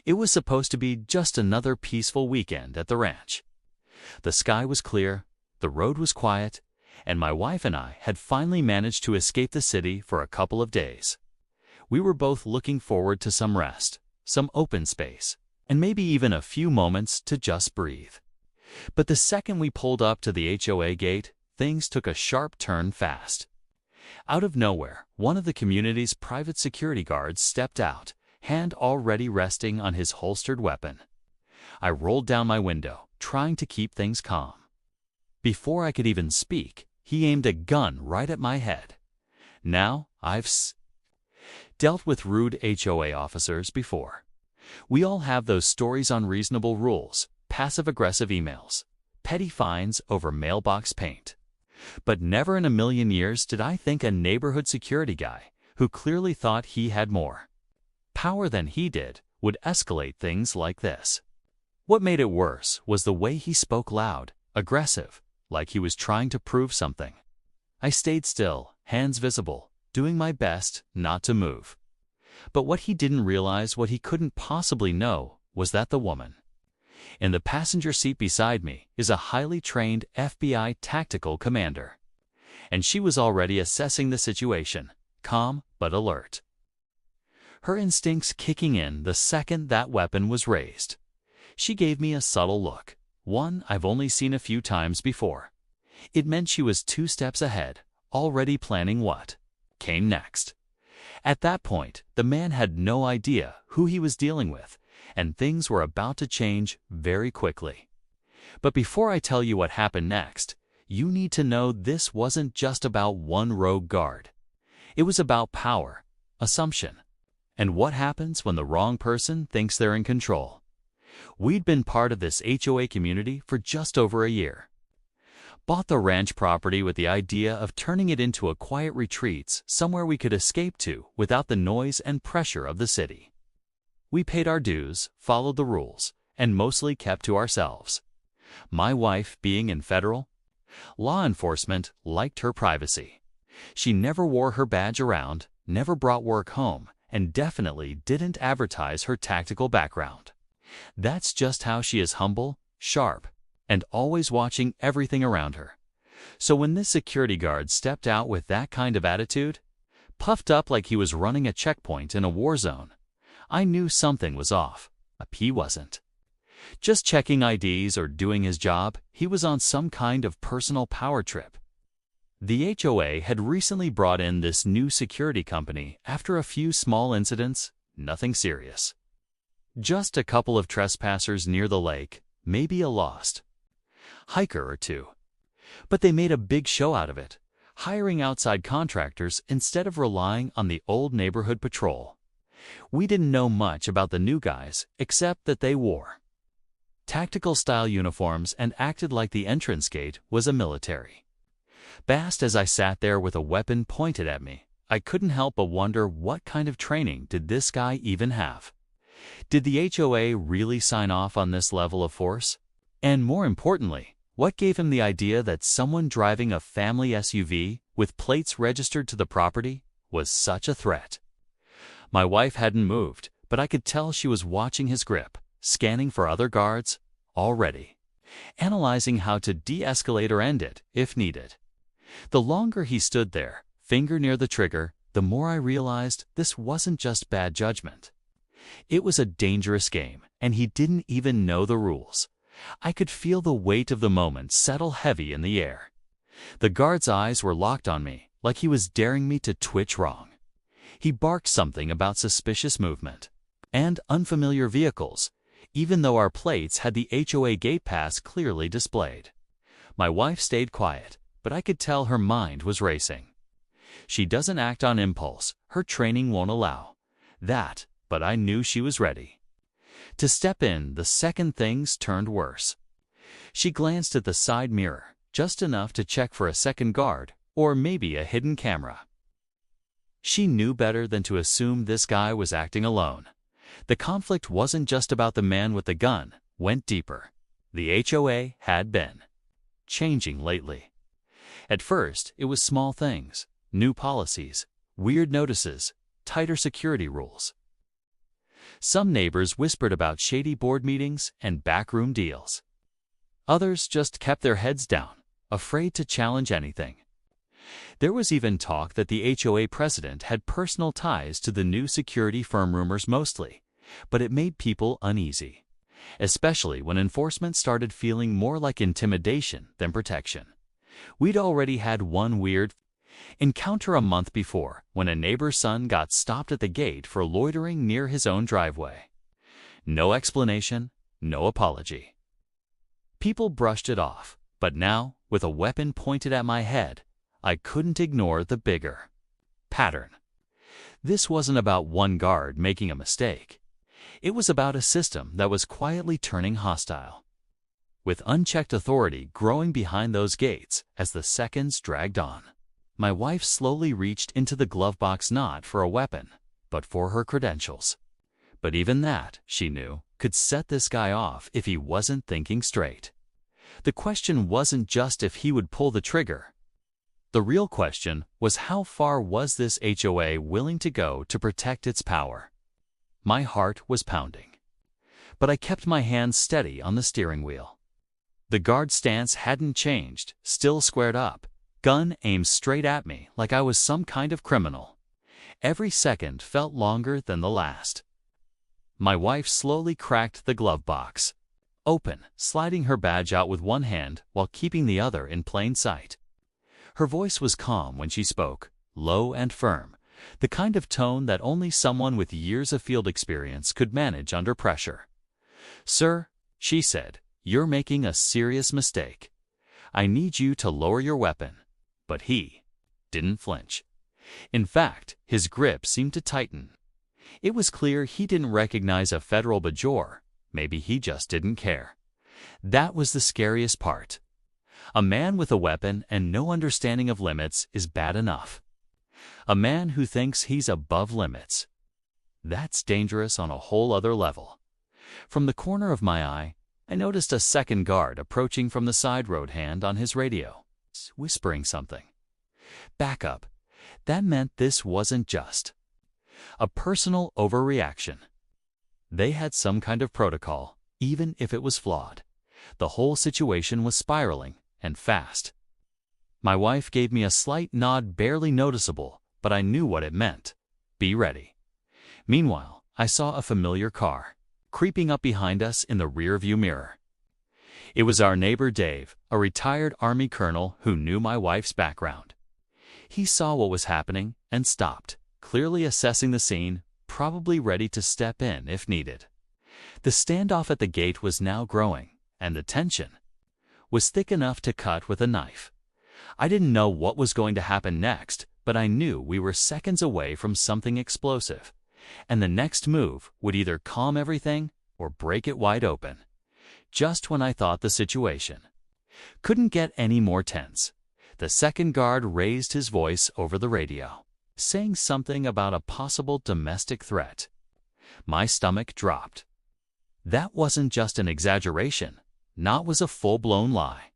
It was supposed to be just another peaceful weekend at the ranch. The sky was clear, the road was quiet, and my wife and I had finally managed to escape the city for a couple of days. We were both looking forward to some rest, some open space, and maybe even a few moments to just breathe. But the second we pulled up to the HOA gate, things took a sharp turn fast. Out of nowhere, one of the community's private security guards stepped out, hand already resting on his holstered weapon. I rolled down my window, trying to keep things calm. Before I could even speak, he aimed a gun right at my head. Now, I've dealt with rude HOA officers before. We all have those stories on reasonable rules, passive-aggressive emails, petty fines over mailbox paint. But never in a million years did I think a neighborhood security guy, who clearly thought he had more power than he did, would escalate things like this. What made it worse was the way he spoke loud, aggressive, like he was trying to prove something. I stayed still, hands visible, doing my best not to move. But what he didn't realize, what he couldn't possibly know, was that the woman in the passenger seat beside me is a highly trained FBI tactical commander. And she was already assessing the situation, calm but alert. Her instincts kicking in the second that weapon was raised. She gave me a subtle look, one I've only seen a few times before. It meant she was 2 steps ahead, already planning what came next. At that point, the man had no idea who he was dealing with, and things were about to change very quickly. But before I tell you what happened next, you need to know this wasn't just about one rogue guard. It was about power, assumption, and what happens when the wrong person thinks they're in control. We'd been part of this HOA community for just over a year. Bought the ranch property with the idea of turning it into a quiet retreat, somewhere we could escape to without the noise and pressure of the city. We paid our dues, followed the rules, and mostly kept to ourselves. My wife, being in federal law enforcement, liked her privacy. She never wore her badge around, never brought work home, and definitely didn't advertise her tactical background. That's just how she is: humble, sharp, and always watching everything around her. So when this security guard stepped out with that kind of attitude, puffed up like he was running a checkpoint in a war zone, I knew something was off. He wasn't just checking IDs or doing his job, he was on some kind of personal power trip. The HOA had recently brought in this new security company after a few small incidents, nothing serious. Just a couple of trespassers near the lake, maybe a lost hiker or two. But they made a big show out of it, hiring outside contractors instead of relying on the old neighborhood patrol. We didn't know much about the new guys, except that they wore tactical-style uniforms and acted like the entrance gate was a military base. As I sat there with a weapon pointed at me, I couldn't help but wonder, what kind of training did this guy even have? Did the HOA really sign off on this level of force? And more importantly, what gave him the idea that someone driving a family SUV with plates registered to the property was such a threat? My wife hadn't moved, but I could tell she was watching his grip, scanning for other guards, already analyzing how to de-escalate or end it if needed. The longer he stood there, finger near the trigger, the more I realized this wasn't just bad judgment. It was a dangerous game, and he didn't even know the rules. I could feel the weight of the moment settle heavy in the air. The guard's eyes were locked on me, like he was daring me to twitch wrong. He barked something about suspicious movement and unfamiliar vehicles, even though our plates had the HOA gate pass clearly displayed. My wife stayed quiet, but I could tell her mind was racing. She doesn't act on impulse, her training won't allow that, but I knew she was ready to step in the second things turned worse. She glanced at the side mirror, just enough to check for a second guard, or maybe a hidden camera. She knew better than to assume this guy was acting alone. The conflict wasn't just about the man with the gun, went deeper. The HOA had been changing lately. At first, it was small things, new policies, weird notices, tighter security rules. Some neighbors whispered about shady board meetings and backroom deals. Others just kept their heads down, afraid to challenge anything. There was even talk that the HOA president had personal ties to the new security firm. Rumors mostly, but it made people uneasy, especially when enforcement started feeling more like intimidation than protection. We'd already had one weird encounter a month before when a neighbor's son got stopped at the gate for loitering near his own driveway. No explanation, no apology. People brushed it off, but now, with a weapon pointed at my head, I couldn't ignore the bigger pattern. This wasn't about one guard making a mistake. It was about a system that was quietly turning hostile, with unchecked authority growing behind those gates as the seconds dragged on. My wife slowly reached into the glove box, not for a weapon, but for her credentials. But even that, she knew, could set this guy off if he wasn't thinking straight. The question wasn't just if he would pull the trigger. The real question was, how far was this HOA willing to go to protect its power? My heart was pounding, but I kept my hands steady on the steering wheel. The guard stance hadn't changed, still squared up, gun aimed straight at me like I was some kind of criminal. Every second felt longer than the last. My wife slowly cracked the glove box open, sliding her badge out with one hand while keeping the other in plain sight. Her voice was calm when she spoke, low and firm, the kind of tone that only someone with years of field experience could manage under pressure. "Sir," she said, "you're making a serious mistake. I need you to lower your weapon." But he didn't flinch. In fact, his grip seemed to tighten. It was clear he didn't recognize a federal bajor. Maybe he just didn't care. That was the scariest part. A man with a weapon and no understanding of limits is bad enough. A man who thinks he's above limits, that's dangerous on a whole other level. From the corner of my eye, I noticed a second guard approaching from the side road, hand on his radio, whispering something. Back up. That meant this wasn't just a personal overreaction. They had some kind of protocol, even if it was flawed. The whole situation was spiraling, and fast. My wife gave me a slight nod, barely noticeable, but I knew what it meant. Be ready. Meanwhile, I saw a familiar car creeping up behind us in the rearview mirror. It was our neighbor Dave, a retired Army colonel who knew my wife's background. He saw what was happening and stopped, clearly assessing the scene, probably ready to step in if needed. The standoff at the gate was now growing, and the tension was thick enough to cut with a knife. I didn't know what was going to happen next, but I knew we were seconds away from something explosive, and the next move would either calm everything or break it wide open. Just when I thought the situation couldn't get any more tense, the second guard raised his voice over the radio, saying something about a possible domestic threat. My stomach dropped. That wasn't just an exaggeration, not was a full-blown lie.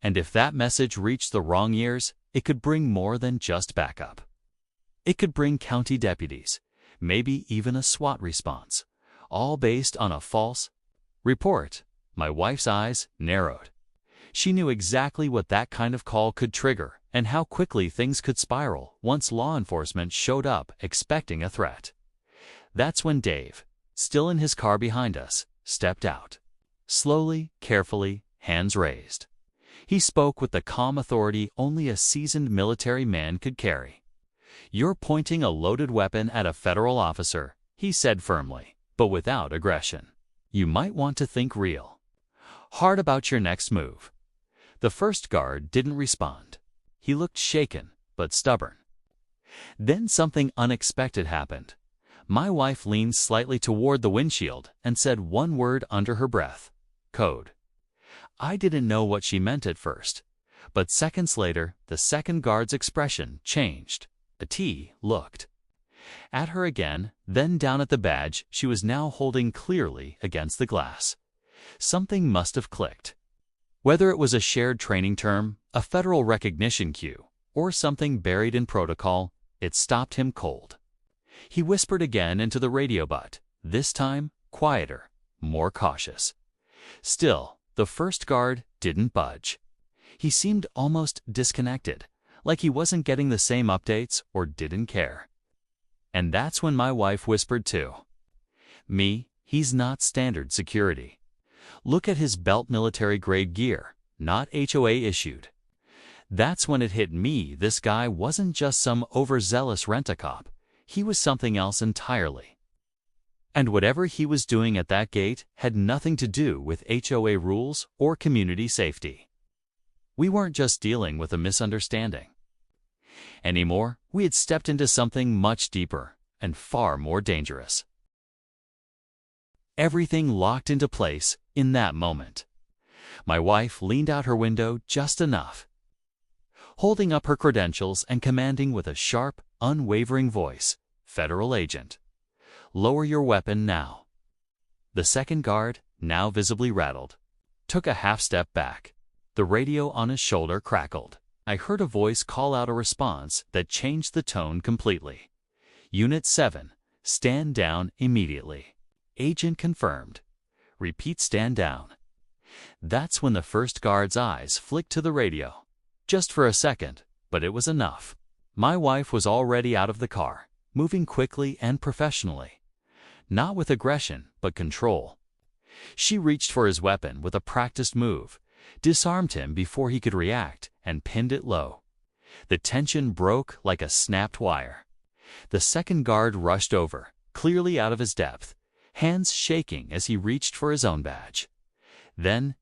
And if that message reached the wrong ears, it could bring more than just backup. It could bring county deputies, maybe even a SWAT response, all based on a false report. My wife's eyes narrowed. She knew exactly what that kind of call could trigger and how quickly things could spiral once law enforcement showed up expecting a threat. That's when Dave, still in his car behind us, stepped out. Slowly, carefully, hands raised. He spoke with the calm authority only a seasoned military man could carry. "You're pointing a loaded weapon at a federal officer," he said firmly, but without aggression. "You might want to think real hard about your next move." The first guard didn't respond. He looked shaken, but stubborn. Then something unexpected happened. My wife leaned slightly toward the windshield and said one word under her breath: "Code." I didn't know what she meant at first, but seconds later, the second guard's expression changed. He looked at her again, then down at the badge she was now holding clearly against the glass. Something must have clicked. Whether it was a shared training term, a federal recognition cue, or something buried in protocol, it stopped him cold. He whispered again into the radio butt, this time quieter, more cautious. Still, the first guard didn't budge. He seemed almost disconnected, like he wasn't getting the same updates or didn't care. And that's when my wife whispered too. "Me, he's not standard security. Look at his belt, military-grade gear, not HOA issued." That's when it hit me this guy wasn't just some overzealous rent-a-cop. He was something else entirely. And whatever he was doing at that gate had nothing to do with HOA rules or community safety. We weren't just dealing with a misunderstanding anymore. We had stepped into something much deeper and far more dangerous. Everything locked into place in that moment. My wife leaned out her window just enough, holding up her credentials and commanding with a sharp, unwavering voice, "Federal agent, lower your weapon now." The second guard, now visibly rattled, took a half step back. The radio on his shoulder crackled. I heard a voice call out a response that changed the tone completely. "Unit 7, stand down immediately." "Agent confirmed." "Repeat, stand down." That's when the first guard's eyes flicked to the radio. Just for a second, but it was enough. My wife was already out of the car, moving quickly and professionally. Not with aggression, but control. She reached for his weapon with a practiced move, disarmed him before he could react, and pinned it low. The tension broke like a snapped wire. The second guard rushed over, clearly out of his depth, hands shaking as he reached for his own badge. Then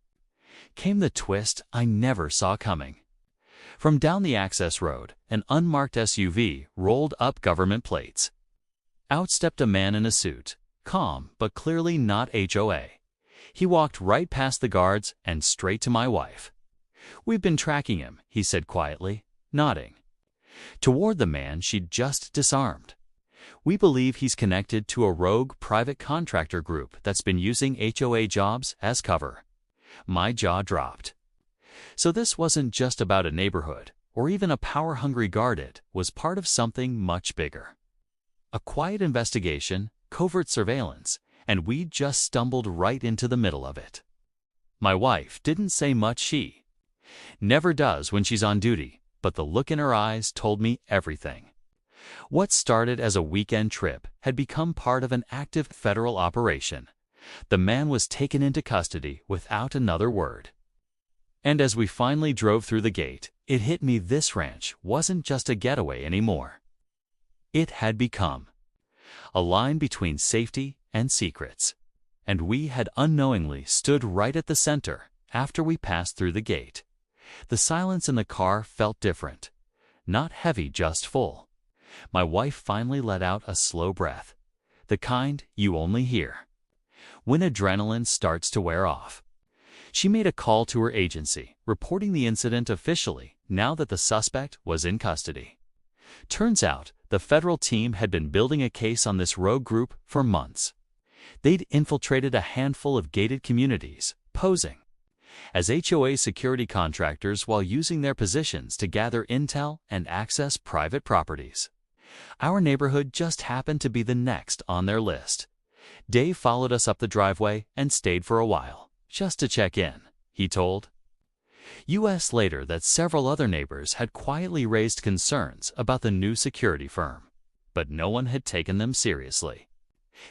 came the twist I never saw coming. From down the access road, an unmarked SUV rolled up government plates. Out stepped a man in a suit, calm but clearly not HOA. He walked right past the guards and straight to my wife. "We've been tracking him," he said quietly, nodding toward the man she'd just disarmed. "We believe he's connected to a rogue private contractor group that's been using HOA jobs as cover." My jaw dropped. So this wasn't just about a neighborhood, or even a power-hungry guard. It was part of something much bigger. A quiet investigation, covert surveillance, and we just stumbled right into the middle of it. My wife didn't say much. She never does when she's on duty, but the look in her eyes told me everything. What started as a weekend trip had become part of an active federal operation. The man was taken into custody without another word. And as we finally drove through the gate, it hit me this ranch wasn't just a getaway anymore. It had become a line between safety and secrets. And we had unknowingly stood right at the center after we passed through the gate. The silence in the car felt different. Not heavy, just full. My wife finally let out a slow breath, the kind you only hear when adrenaline starts to wear off. She made a call to her agency, reporting the incident officially now that the suspect was in custody. Turns out, the federal team had been building a case on this rogue group for months. They'd infiltrated a handful of gated communities, posing as HOA security contractors while using their positions to gather intel and access private properties. Our neighborhood just happened to be the next on their list. Dave followed us up the driveway and stayed for a while, just to check in, he told us later that several other neighbors had quietly raised concerns about the new security firm, but no one had taken them seriously.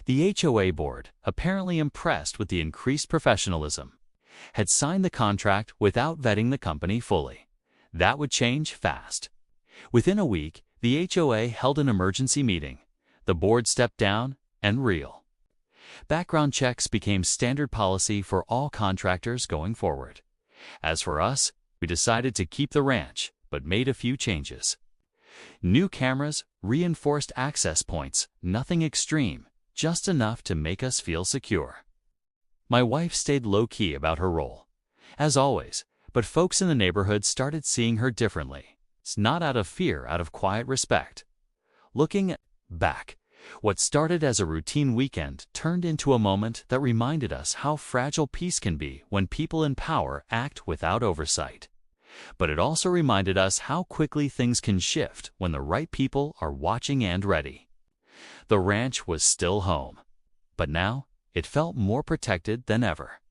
The HOA board, apparently impressed with the increased professionalism, had signed the contract without vetting the company fully. That would change fast. Within a week, the HOA held an emergency meeting. The board stepped down, and real background checks became standard policy for all contractors going forward. As for us, we decided to keep the ranch, but made a few changes. New cameras, reinforced access points, nothing extreme, just enough to make us feel secure. My wife stayed low-key about her role, as always, but folks in the neighborhood started seeing her differently. It's not out of fear, out of quiet respect. Looking back, what started as a routine weekend turned into a moment that reminded us how fragile peace can be when people in power act without oversight. But it also reminded us how quickly things can shift when the right people are watching and ready. The ranch was still home. But now, it felt more protected than ever.